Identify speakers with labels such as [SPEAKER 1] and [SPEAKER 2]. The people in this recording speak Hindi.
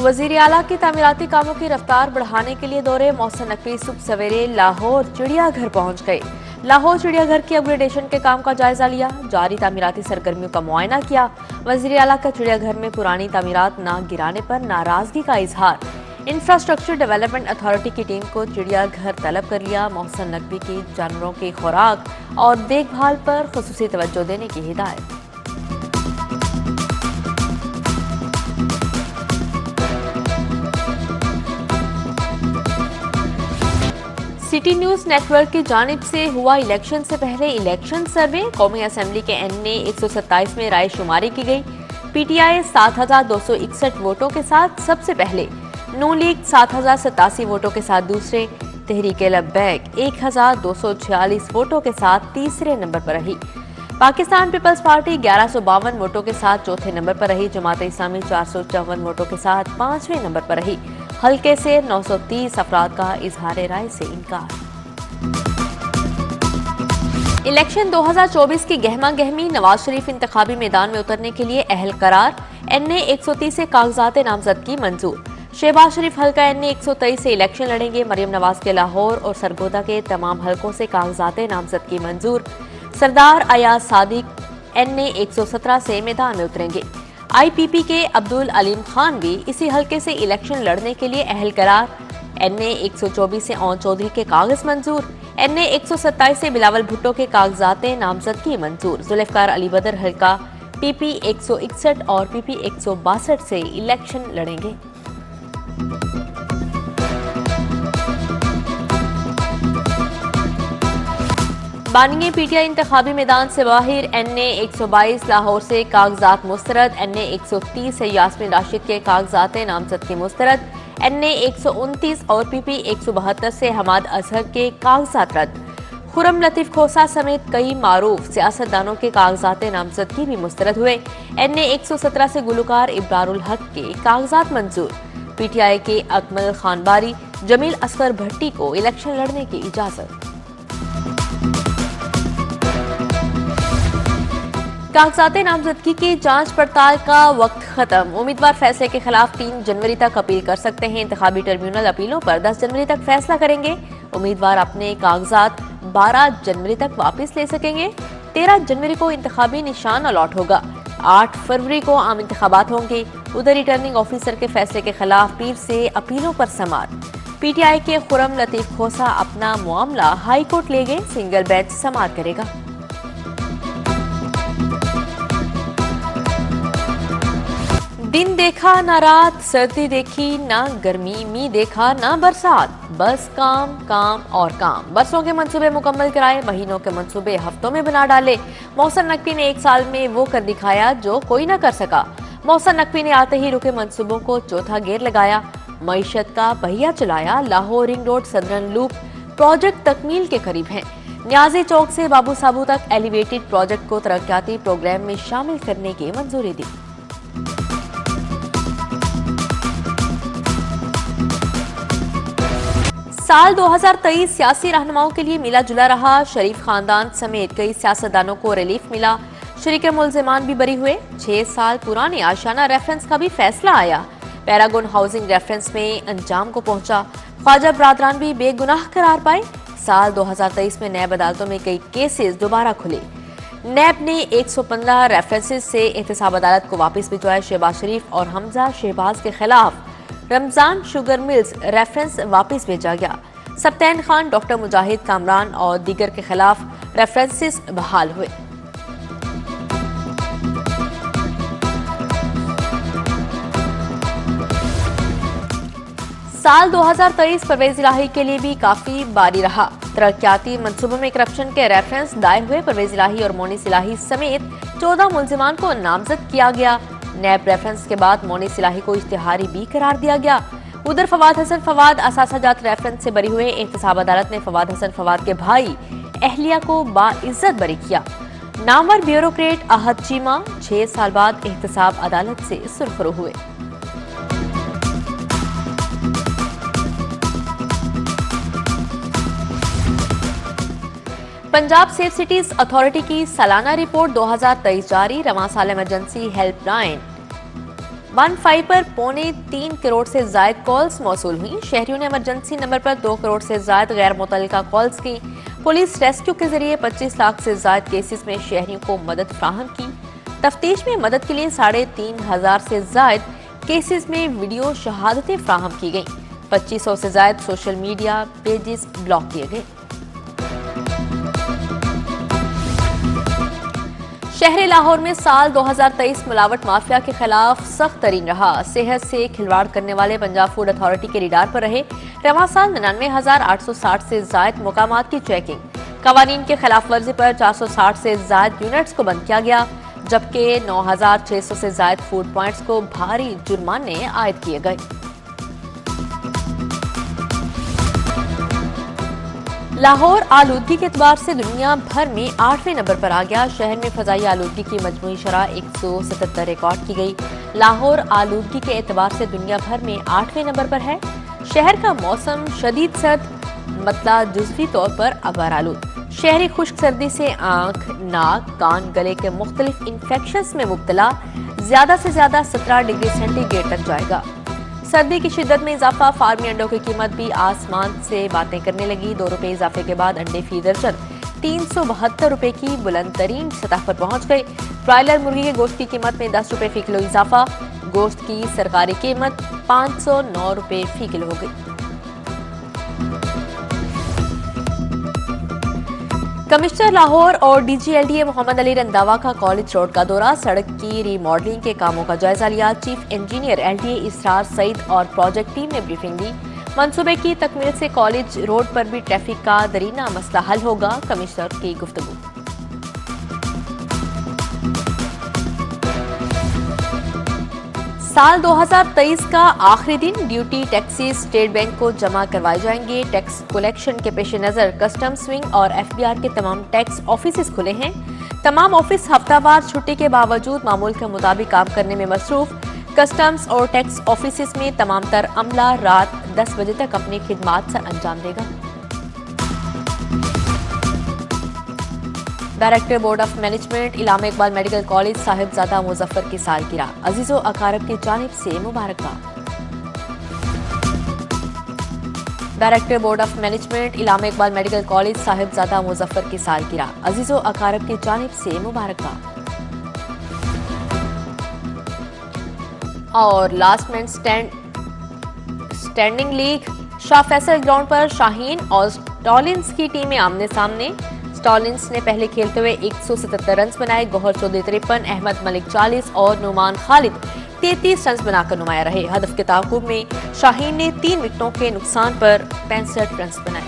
[SPEAKER 1] वजीर आला की तामीराती कामों की रफ्तार बढ़ाने के लिए दौरे मोहसिन नकवी सुबह सवेरे लाहौर चिड़ियाघर पहुंच गए। लाहौर चिड़ियाघर की अपग्रेडेशन के काम का जायजा लिया, जारी तामीराती सरगर्मियों का मुआयना किया। वजीर आला का चिड़ियाघर में पुरानी तामीरात न गिराने पर नाराजगी का इजहार। इंफ्रास्ट्रक्चर डेवलपमेंट अथॉरिटी की टीम को चिड़ियाघर तलब कर लिया। मोहसिन नकवी की जानवरों की खुराक और देखभाल पर खुसूसी तवज्जो देने की हिदायत। सिटी न्यूज नेटवर्क की जानिब से हुआ इलेक्शन से पहले इलेक्शन सर्वे। कौमी असेंबली के एनए 127 में राय शुमारी की गई। पीटीआई 7,261 वोटों के साथ सबसे पहले, नून लीग 7,087 वोटों के साथ दूसरे, तहरीक लब्बैक 1,246 वोटों के साथ तीसरे नंबर पर रही। पाकिस्तान पीपल्स पार्टी 1152 वोटों के साथ चौथे नंबर पर रही। जमात इस्लामी 454 वोटों के साथ पांचवें नंबर पर रही। हल्के से 930 अफराद का इजहार राय से इनकार। इलेक्शन 2024 की गहमा गहमी, नवाज शरीफ इंतखाबी मैदान में उतरने के लिए अहल करार। एनए 130 से कागजात नामजदगी मंजूर। शहबाज शरीफ हल्का एनए 123 से इलेक्शन लड़ेंगे। मरियम नवाज के लाहौर और सरगोदा के तमाम हलकों से कागजात नामजदगी मंजूर। सरदार अयाज सादिक एनए 117 से मैदान में उतरेंगे। आईपीपी के अब्दुल अलीम खान भी इसी हलके से इलेक्शन लड़ने के लिए अहल करार। एनए 124 से ओन चौधरी के कागज मंजूर। एनए 127 से बिलावल भुट्टो के कागजात नामजदगी मंजूर। जुल्फकार अली बदर हल्का पीपी 161 और पीपी 162 से इलेक्शन लड़ेंगे। बानिए पीटीआई इंतखाबी मैदान से बाहर। एनए 122 लाहौर से कागजात मुस्तरद। एनए 130 से यास्मीन राशिद के कागजात नामजदगी मुस्तरद। एनए 129 और पीपी 172 से हमाद अजहर के कागजात रद्द। खुरम लतीफ खोसा समेत कई मारूफ सियासतदानों के कागजात नामजदगी भी मुस्तरद हुए। एनए 117 से गुलकार इब्रारुल हक के कागजात मंजूर। पीटीआई के अकमल खान बारी, जमील असगर भट्टी को इलेक्शन लड़ने की इजाजत। कागजात नामजदगी की जांच पड़ताल का वक्त खत्म। उम्मीदवार फैसले के खिलाफ 3 जनवरी तक अपील कर सकते हैं। इंतखाबी ट्रिब्यूनल अपीलों पर 10 जनवरी तक फैसला करेंगे। उम्मीदवार अपने कागजात 12 जनवरी तक वापस ले सकेंगे। 13 जनवरी को इंतखाबी निशान अलॉट होगा। 8 फरवरी को आम इंतखाबात होंगे। उधर रिटर्निंग ऑफिसर के फैसले के खिलाफ पीर से अपीलों पर समाअत। पीटीआई के खुरम लतीफ खोसा अपना मामला हाई कोर्ट ले गए। सिंगल बेंच समाअत करेगा। दिन देखा ना रात, सर्दी देखी ना गर्मी, मी देखा ना बरसात, बस काम काम और काम। बरसों के मंसूबे मुकम्मल कराए, महीनों के मंसूबे हफ्तों में बना डाले। मोहसिन नकवी ने 1 साल में वो कर दिखाया जो कोई ना कर सका। मोहसिन नकवी ने आते ही रुके मंसूबों को चौथा गेयर लगाया। मईशत का पहिया चलाया। Lahore ring road southern loop project तकमील के करीब है। न्याजी चौक से बाबू साबू तक एलिवेटेड प्रोजेक्ट को तरक्याती प्रोग्राम में शामिल करने की मंजूरी दी। साल 2023 सियासी रहनुमाओं के लिए मिला जुला रहा। शरीफ खानदान समेत कई सियासतदानों को रिलीफ मिला। शरीक मुलजिमान भी बरी हुए। 6 साल पुराने आशाना रेफरेंस का भी फैसला आया। पैरागोन हाउसिंग रेफरेंस में अंजाम को पहुंचा। ख्वाजा बरादरान भी बेगुनाह करार पाए। साल 2023 में नैब अदालतों में कई केसेस दोबारा खुले। नैब ने 115 रेफरेंसेस से एहतसाब अदालत को वापस भिजवाया। शहबाज शरीफ और हमजा शहबाज के खिलाफ रमजान शुगर मिल्स रेफरेंस वापस भेजा गया। सप्तैन खान, डॉक्टर मुजाहिद कामरान और दीगर के खिलाफ रेफरेंसेस बहाल हुए। साल 2023 परवेज इलाही के लिए भी काफी बारी रहा। तरक्याती मंसूबों में करप्शन के रेफरेंस दायर हुए। परवेज इलाही और मोनिस इलाही समेत 14 मुलजिमान को नामजद किया गया। नैब रेफरेंस के बाद मोनिस इलाही को इश्तिहारी भी करार दिया गया। उधर फवाद हसन फवाद असासाजात रेफरेंस से बरी हुए। एहतसाब अदालत ने फवाद हसन फवाद के भाई अहलिया को बाइज्जत बरी किया। नामवर ब्यूरोक्रेट अहद चीमा 6 साल बाद एहतसाब अदालत से सुरखरू हुए। पंजाब सेफ सिटीज अथॉरिटी की सालाना रिपोर्ट 2023 जारी। रवां साल इमरजेंसी हेल्पलाइन वन-5 पर 3.25 करोड़ से जायद कॉल्स मौसूल हुई। शहरियों ने इमरजेंसी नंबर पर 2 करोड़ से जायद गैर मुतल्लिका कॉल्स की। पुलिस रेस्क्यू के जरिए 25 लाख से जायद केसेस में शहरियों को मदद फ्राहम की। तफ्तीश में मदद के लिए 3,500 से जायद केसेस में वीडियो शहादतें फ्राहम की गईं। 2500 से जायद सोशल मीडिया पेजेस ब्लॉक किए गए। शहर लाहौर में साल 2023 मिलावट माफिया के खिलाफ सख्त तरीन रहा। सेहत से खिलवाड़ करने वाले पंजाब फूड अथॉरिटी के रडार पर रहे। रवां साल 99,860 से जायद मुकामात की चेकिंग। कवानीन के खिलाफ वर्जी पर 460 से जायद यूनिट्स को बंद किया गया, जबकि 9,600 से जायद फूड पॉइंट्स को भारी जुर्माने आयद किए गए। लाहौर आलूदगी के एतबार से दुनिया भर में 8वें नंबर पर आ गया। शहर में फजाई आलूदगी की मजमूई शरह 177 रिकॉर्ड की गई। लाहौर आलूदगी के एतबार से दुनिया भर में 8वें नंबर पर है। शहर का मौसम शदीद सर्द, मतला जुज़वी तौर पर अबर आलूद। शहरी खुश्क सर्दी से आंख, नाक, कान, गले के मुख्तलिफ इन्फेक्शंस में मुब्तला। ज्यादा से ज्यादा 17 डिग्री सेंटीग्रेड तक जाएगा। सर्दी की शिद्दत में इजाफा। फार्मी अंडों की कीमत भी आसमान से बातें करने लगी। 2 रुपए इजाफे के बाद अंडे फी दर्जन 372 रुपए की बुलंद तरीन सतह पर पहुंच गए। ब्रायलर मुर्गी के गोश्त की कीमत में 10 रुपए फी किलो इजाफा। गोश्त की सरकारी कीमत 509 रुपए फी किलो हो गई। कमिश्नर लाहौर और DGLDA मोहम्मद अली रंधावा का कॉलेज रोड का दौरा। सड़क की रीमॉडलिंग के कामों का जायजा लिया। चीफ इंजीनियर LDA इसरार सईद और प्रोजेक्ट टीम ने ब्रीफिंग दी। मंसूबे की तकमील से कॉलेज रोड पर भी ट्रैफिक का दरीना मसला हल होगा। कमिश्नर की गुफ्तगू। साल 2023 का आखिरी दिन ड्यूटी टैक्सेस स्टेट बैंक को जमा करवाए जाएंगे। टैक्स कलेक्शन के पेश नजर कस्टम्स विंग और FBR के तमाम टैक्स ऑफिस खुले हैं। तमाम ऑफिस हफ्तावार छुट्टी के बावजूद मामूल के मुताबिक काम करने में मसरूफ। कस्टम्स और टैक्स ऑफिस में तमाम तर अमला रात 10 बजे तक अपनी खिदमात सर अंजाम देगा। Director board of management Allama Iqbal medical college Sahibzada Muzaffar की सालगिरह। अजीजो अकारब की जानिब से मुबारकबाद। Director board of management Allama Iqbal medical college Sahibzada Muzaffar की सालगिरह। अजीजो अकारब की जानिब से मुबारकबाद। और last man standing league Shah Faisal ground पर शाहीन और स्टॉलिंस की टीमें आमने सामने। स्टॉलिंस ने पहले खेलते हुए 177 रन बनाए। गौहर चौधरी 53, अहमद मलिक 40 और नुमान खालिद 33 रन बनाकर नुमाया रहे। हदफ के ताकुब में शाहीन ने 3 विकेटों के नुकसान पर 65 रन बनाए।